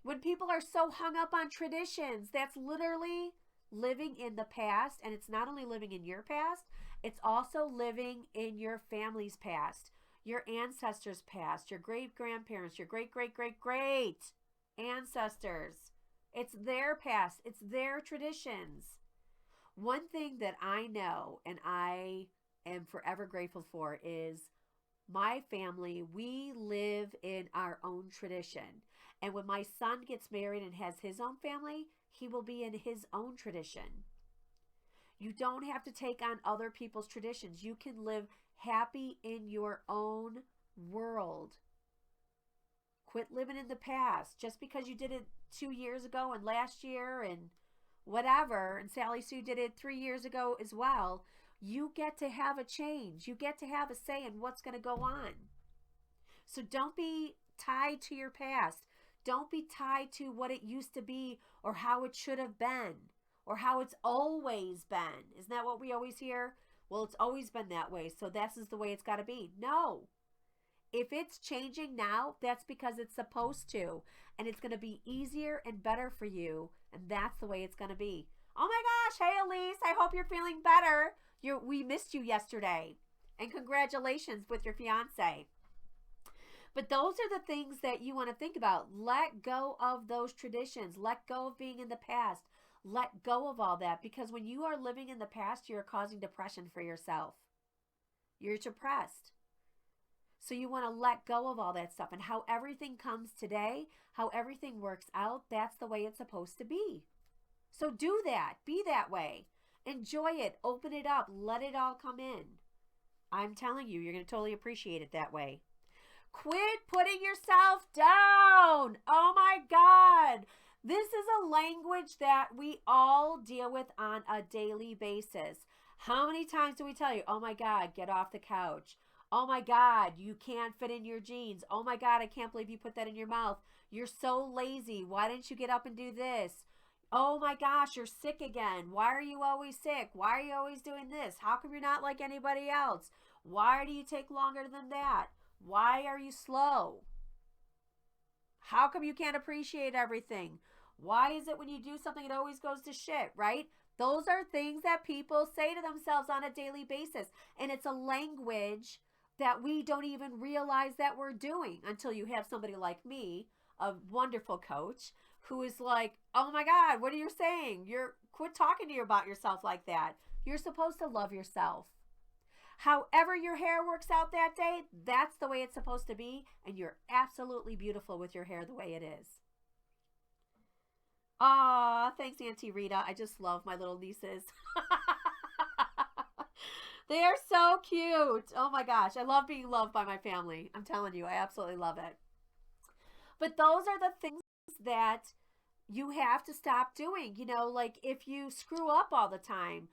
When people are so hung up on traditions, that's literally living in the past. And it's not only living in your past, it's also living in your family's past, your ancestors' past, your great-grandparents, your great-great-great-great ancestors. It's their past. It's their traditions. One thing that I know and I am forever grateful for is my family. We live in our own tradition. And when my son gets married and has his own family, he will be in his own tradition. You don't have to take on other people's traditions. You can live happy in your own world. Quit living in the past. Just because you did it 2 years ago and last year and whatever, and Sally Sue did it 3 years ago as well, you get to have a change. You get to have a say in what's going to go on. So don't be tied to your past. Don't be tied to what it used to be or how it should have been or how it's always been. Isn't that what we always hear? Well, it's always been that way, so this is the way it's got to be. No. If it's changing now, that's because it's supposed to, and it's going to be easier and better for you, and that's the way it's going to be. Oh my gosh, hey Elise, I hope you're feeling better. We missed you yesterday, and congratulations with your fiance. But those are the things that you want to think about. Let go of those traditions. Let go of being in the past. Let go of all that, because when you are living in the past, you're causing depression for yourself. You're depressed. So you want to let go of all that stuff, and how everything comes today, how everything works out, that's the way it's supposed to be. So do that. Be that way. Enjoy it. Open it up. Let it all come in. I'm telling you, you're going to totally appreciate it that way. Quit putting yourself down. Oh my God. This is a language that we all deal with on a daily basis. How many times do we tell you, oh my God, get off the couch? Oh my God, you can't fit in your jeans. Oh my God, I can't believe you put that in your mouth. You're so lazy. Why didn't you get up and do this? Oh my gosh, you're sick again. Why are you always sick? Why are you always doing this? How come you're not like anybody else? Why do you take longer than that? Why are you slow? How come you can't appreciate everything? Why is it when you do something, it always goes to shit, right? Those are things that people say to themselves on a daily basis. And it's a language that we don't even realize that we're doing until you have somebody like me, a wonderful coach, who is like, oh my God, what are you saying? Quit talking to you about yourself like that. You're supposed to love yourself. However your hair works out that day, that's the way it's supposed to be. And you're absolutely beautiful with your hair the way it is. Aw, thanks, Auntie Rita. I just love my little nieces. They are so cute. Oh my gosh. I love being loved by my family. I'm telling you, I absolutely love it. But those are the things that you have to stop doing. You know, like if you screw up all the time,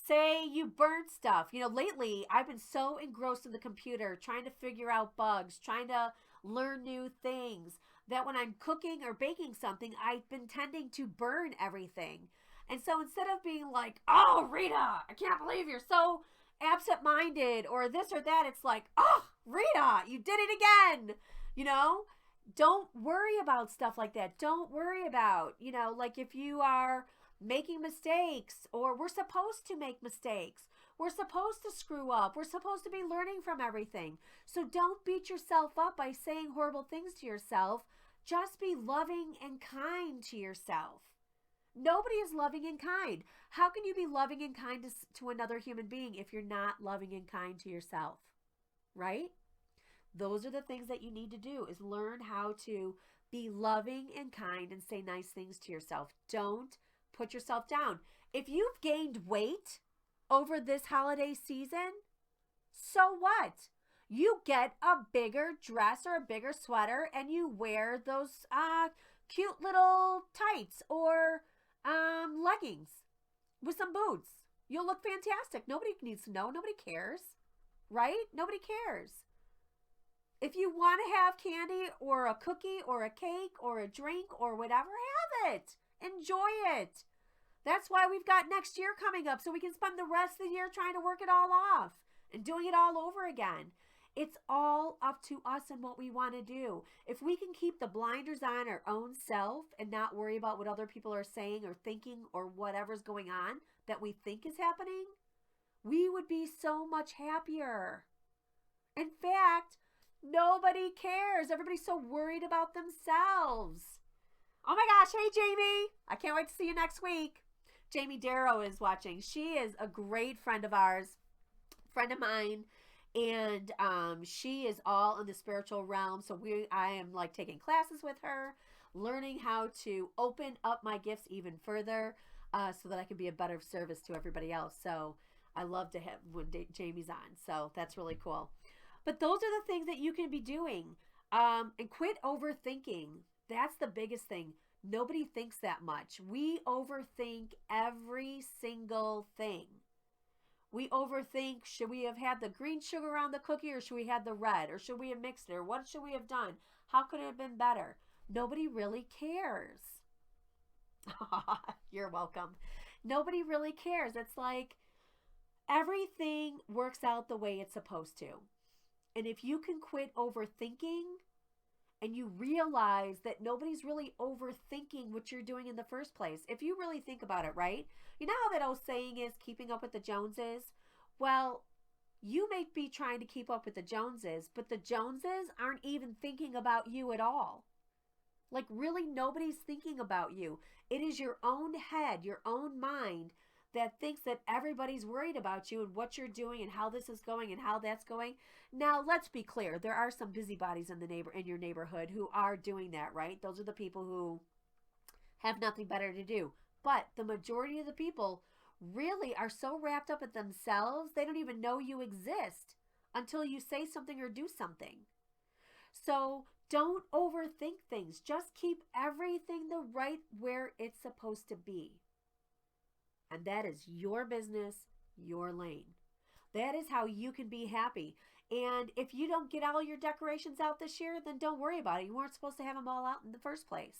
say you burnt stuff. You know, lately I've been so engrossed in the computer, trying to figure out bugs, trying to learn new things, that when I'm cooking or baking something, I've been tending to burn everything. And so instead of being like, oh, Rita, I can't believe you're so absent-minded or this or that, it's like, oh, Rita, you did it again. You know, don't worry about stuff like that. Don't worry about, you know, like if you are making mistakes, or we're supposed to make mistakes. We're supposed to screw up. We're supposed to be learning from everything. So don't beat yourself up by saying horrible things to yourself. Just be loving and kind to yourself. Nobody is loving and kind. How can you be loving and kind to another human being if you're not loving and kind to yourself? Right? Those are the things that you need to do, is learn how to be loving and kind and say nice things to yourself. Don't put yourself down. If you've gained weight over this holiday season, so what? You get a bigger dress or a bigger sweater and you wear those cute little tights or leggings with some boots. You'll look fantastic. Nobody needs to know. Nobody cares, right? Nobody cares. If you want to have candy or a cookie or a cake or a drink or whatever, have it. Enjoy it. That's why we've got next year coming up, so we can spend the rest of the year trying to work it all off and doing it all over again. It's all up to us and what we want to do. If we can keep the blinders on our own self and not worry about what other people are saying or thinking or whatever's going on that we think is happening, we would be so much happier. In fact, nobody cares. Everybody's so worried about themselves. Oh my gosh, hey Jamie. I can't wait to see you next week. Jamie Darrow is watching. She is a great friend of ours, friend of mine, and she is all in the spiritual realm. So I am like taking classes with her, learning how to open up my gifts even further so that I can be a better service to everybody else. So I love to have when Jamie's on. So that's really cool. But those are the things that you can be doing. And quit overthinking. That's the biggest thing. Nobody thinks that much. We overthink every single thing. We overthink, should we have had the green sugar on the cookie or should we have the red? Or should we have mixed it? Or what should we have done? How could it have been better? Nobody really cares. You're welcome. Nobody really cares. It's like everything works out the way it's supposed to. And if you can quit overthinking and you realize that nobody's really overthinking what you're doing in the first place, if you really think about it, right? You know how that old saying is keeping up with the Joneses? Well, you may be trying to keep up with the Joneses, but the Joneses aren't even thinking about you at all. Like really nobody's thinking about you. It is your own head, your own mind that thinks that everybody's worried about you and what you're doing and how this is going and how that's going. Now, let's be clear. There are some busybodies in your neighborhood who are doing that, right? Those are the people who have nothing better to do. But the majority of the people really are so wrapped up in themselves, they don't even know you exist until you say something or do something. So don't overthink things. Just keep everything the right where it's supposed to be. And that is your business, your lane. That is how you can be happy. And if you don't get all your decorations out this year, then don't worry about it. You weren't supposed to have them all out in the first place.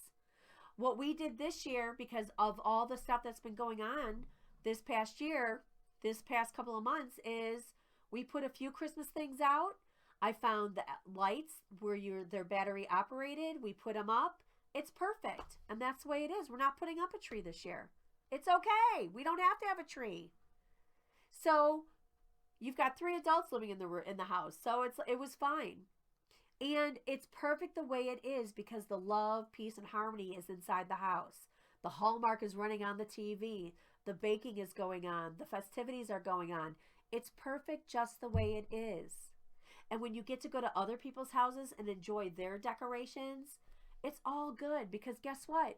What we did this year, because of all the stuff that's been going on this past year, this past couple of months, is we put a few Christmas things out. I found the lights where they're battery operated. We put them up. It's perfect. And that's the way it is. We're not putting up a tree this year. It's okay. We don't have to have a tree. So you've got 3 adults living in the house. So it was fine. And it's perfect the way it is because the love, peace, and harmony is inside the house. The Hallmark is running on the TV. The baking is going on. The festivities are going on. It's perfect just the way it is. And when you get to go to other people's houses and enjoy their decorations, it's all good because guess what?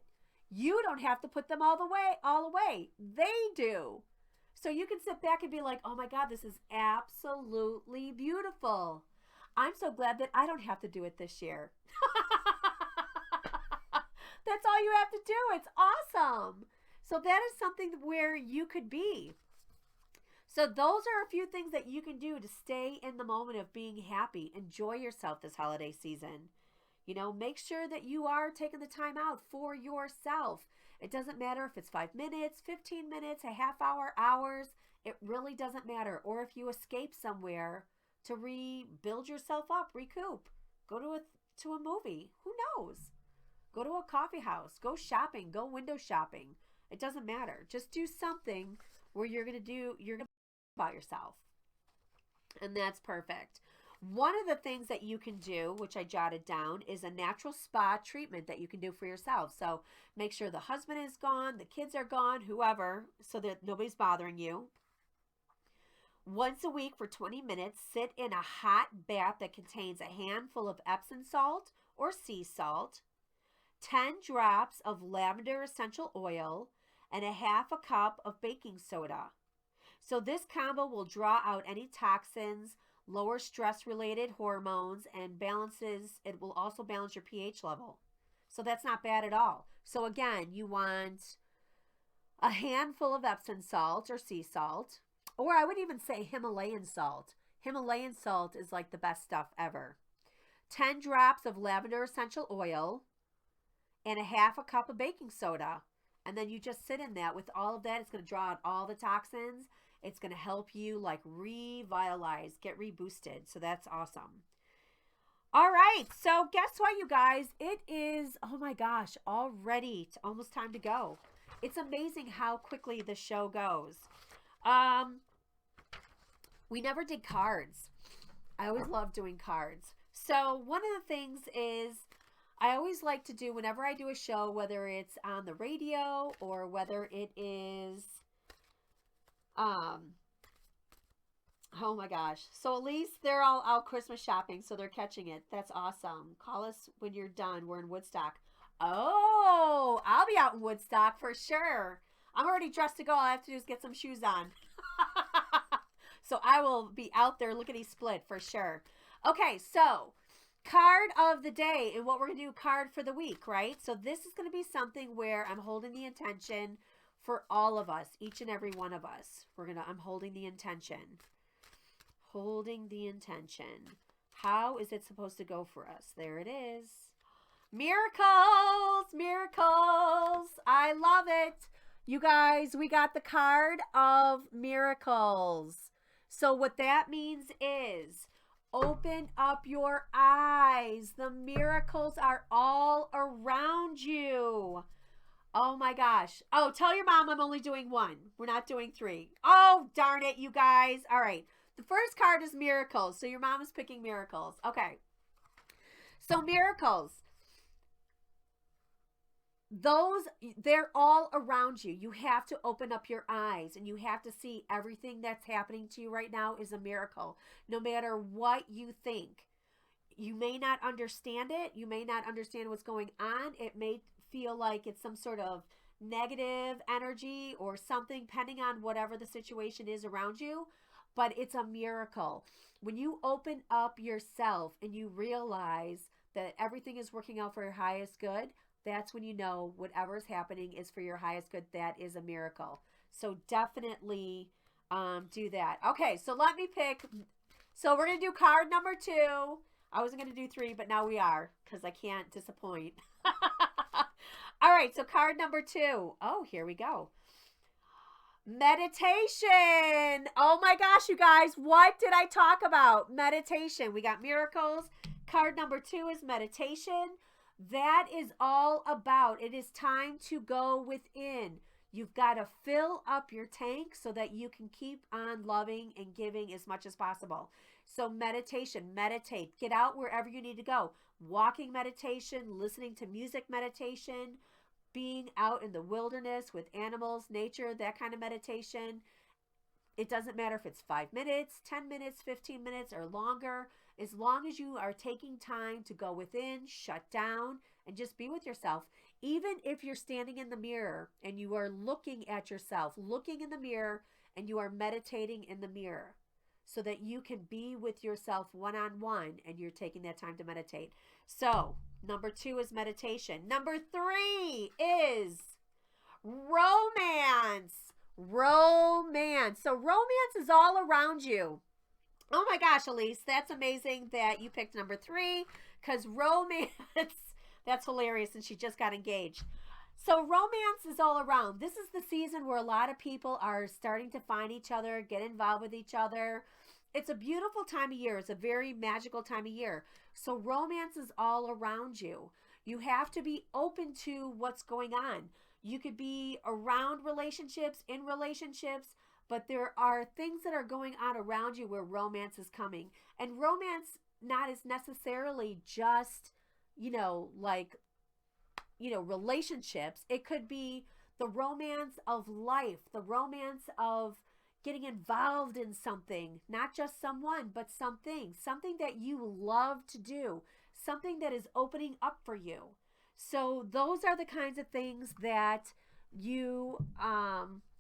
You don't have to put them all away. They do. So you can sit back and be like, oh my God, this is absolutely beautiful. I'm so glad that I don't have to do it this year. That's all you have to do. It's awesome. So that is something where you could be. So those are a few things that you can do to stay in the moment of being happy. Enjoy yourself this holiday season. You know, make sure that you are taking the time out for yourself. It doesn't matter if it's 5 minutes, 15 minutes, a half hour, hours. It really doesn't matter. Or if you escape somewhere to rebuild yourself up, recoup. Go to a movie. Who knows? Go to a coffee house. Go shopping. Go window shopping. It doesn't matter. Just do something where you're going to about yourself. And that's perfect. One of the things that you can do, which I jotted down, is a natural spa treatment that you can do for yourself. So make sure the husband is gone, the kids are gone, whoever, so that nobody's bothering you. Once a week for 20 minutes, sit in a hot bath that contains a handful of Epsom salt or sea salt, 10 drops of lavender essential oil, and a half a cup of baking soda. So this combo will draw out any toxins lower stress-related hormones, and balances. It will also balance your pH level. So that's not bad at all. So again, you want a handful of Epsom salt or sea salt, or I would even say Himalayan salt. Himalayan salt is like the best stuff ever. 10 drops of lavender essential oil, and a half a cup of baking soda. And then you just sit in that with all of that. It's going to draw out all the toxins. It's going to help you like revitalize, get reboosted. So that's awesome. All right. So guess what, you guys? It is, oh my gosh, already almost time to go. It's amazing how quickly the show goes. We never did cards. I always love doing cards. So one of the things is I always like to do whenever I do a show, whether it's on the radio or whether it is, oh my gosh. So at least they're all out Christmas shopping, so they're catching it. That's awesome. Call us when you're done. We're in Woodstock. Oh, I'll be out in Woodstock for sure. I'm already dressed to go. All I have to do is get some shoes on. So I will be out there lickety split for sure. Okay, so card of the day, and what we're going to do, card for the week, right? So this is going to be something where I'm holding the intention for all of us, each and every one of us. I'm holding the intention. Holding the intention. How is it supposed to go for us? There it is. Miracles, miracles. I love it. You guys, we got the card of miracles. So what that means is open up your eyes. The miracles are all around you. Oh my gosh. Oh, tell your mom I'm only doing one. We're not doing three. Oh, darn it, you guys. All right. The first card is miracles. So your mom is picking miracles. Okay. So miracles. They're all around you. You have to open up your eyes and you have to see everything that's happening to you right now is a miracle. No matter what you think. You may not understand it. You may not understand what's going on. It may feel like it's some sort of negative energy or something, depending on whatever the situation is around you. But it's a miracle. When you open up yourself and you realize that everything is working out for your highest good, that's when you know whatever is happening is for your highest good. That is a miracle. So definitely do that. Okay, so let me pick. So we're going to do card number 2. I wasn't going to do 3, but now we are because I can't disappoint. All right, so card number 2. Oh, here we go. Meditation. Oh my gosh, you guys, what did I talk about? Meditation. We got miracles. Card number 2 is meditation. That is all about, it is time to go within. You've got to fill up your tank so that you can keep on loving and giving as much as possible. So meditation, meditate, get out wherever you need to go. Walking meditation, listening to music meditation, being out in the wilderness with animals, nature, that kind of meditation. It doesn't matter if it's 5 minutes, 10 minutes, 15 minutes, or longer. As long as you are taking time to go within, shut down, and just be with yourself. Even if you're standing in the mirror and you are looking at yourself, looking in the mirror, and you are meditating in the mirror so that you can be with yourself one-on-one and you're taking that time to meditate. So, number 2 is meditation. Number 3 is romance. Romance. So romance is all around you. Oh my gosh, Elise, that's amazing that you picked number 3 because romance, that's hilarious, and she just got engaged. So romance is all around. This is the season where a lot of people are starting to find each other, get involved with each other. It's a beautiful time of year. It's a very magical time of year. So romance is all around you. You have to be open to what's going on. You could be around relationships, in relationships, but there are things that are going on around you where romance is coming. And romance not is necessarily just, relationships. It could be the romance of life, the romance of getting involved in something, not just someone, but something that you love to do, something that is opening up for you. So those are the kinds of things that you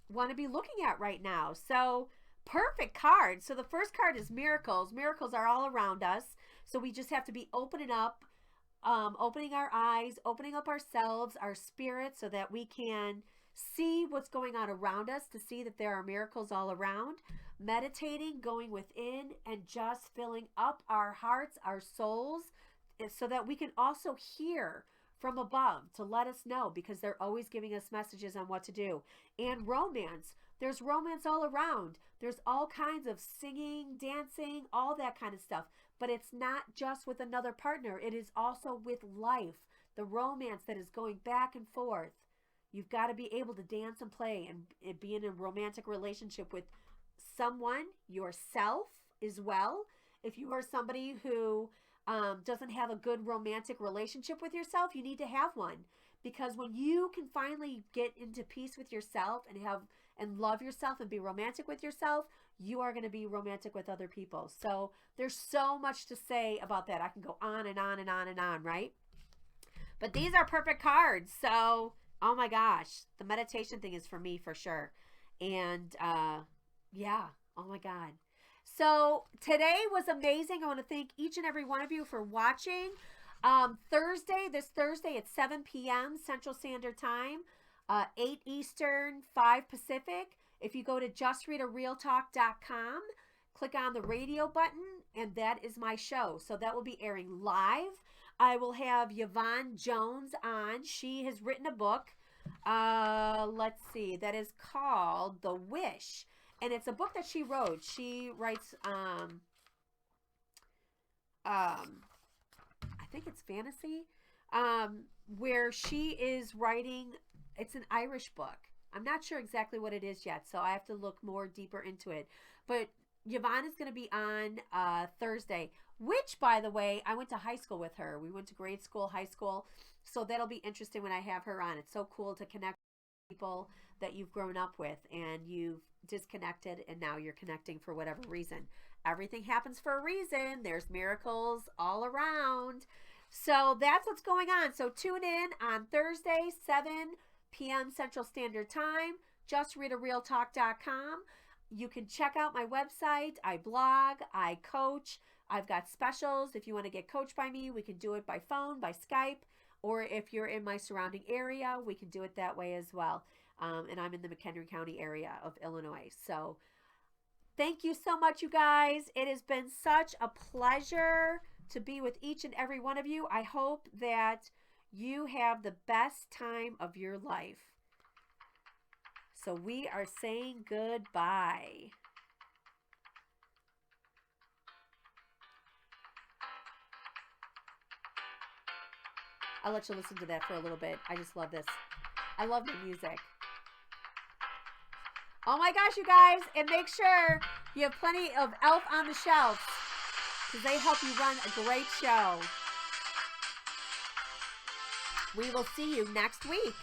want to be looking at right now. So perfect cards. So the first card is miracles. Miracles are all around us. So we just have to be opening up, opening our eyes, opening up ourselves, our spirit, so that we can see what's going on around us, to see that there are miracles all around. Meditating, going within, and just filling up our hearts, our souls, so that we can also hear from above to let us know, because they're always giving us messages on what to do. And romance. There's romance all around. There's all kinds of singing, dancing, all that kind of stuff. But it's not just with another partner. It is also with life. The romance that is going back and forth. You've got to be able to dance and play and be in a romantic relationship with someone, yourself as well. If you are somebody who doesn't have a good romantic relationship with yourself, you need to have one. Because when you can finally get into peace with yourself and love yourself and be romantic with yourself, you are going to be romantic with other people. So there's so much to say about that. I can go on and on and on and on, right? But these are perfect cards. So, oh my gosh, the meditation thing is for me for sure. And yeah, oh my God. So today was amazing. I want to thank each and every one of you for watching. This Thursday at 7 p.m. Central Standard Time, 8 Eastern, 5 Pacific. If you go to JustRitaRealTalk.com, click on the radio button, and that is my show. So that will be airing live. I will have Yvonne Jones on. She has written a book. Let's see. That is called The Wish. And it's a book that she wrote. She writes, I think it's fantasy, where she is writing, it's an Irish book. I'm not sure exactly what it is yet, so I have to look more deeper into it. But Yvonne is going to be on Thursday, which, by the way, I went to high school with her. We went to grade school, high school, so that'll be interesting when I have her on. It's so cool to connect with people that you've grown up with and you've disconnected, and now you're connecting for whatever reason. Everything happens for a reason. There's miracles all around. So that's what's going on. So tune in on Thursday, 7 p.m. Central Standard Time, JustRitaRealTalk.com. You can check out my website. I blog, I coach. I've got specials. If you want to get coached by me, we can do it by phone, by Skype, or if you're in my surrounding area, we can do it that way as well. And I'm in the McHenry County area of Illinois. So thank you so much, you guys. It has been such a pleasure to be with each and every one of you. I hope that you have the best time of your life. So we are saying goodbye. I'll let you listen to that for a little bit. I just love this. I love the music. Oh my gosh, you guys. And make sure you have plenty of Elf on the Shelf, because they help you run a great show. We will see you next week.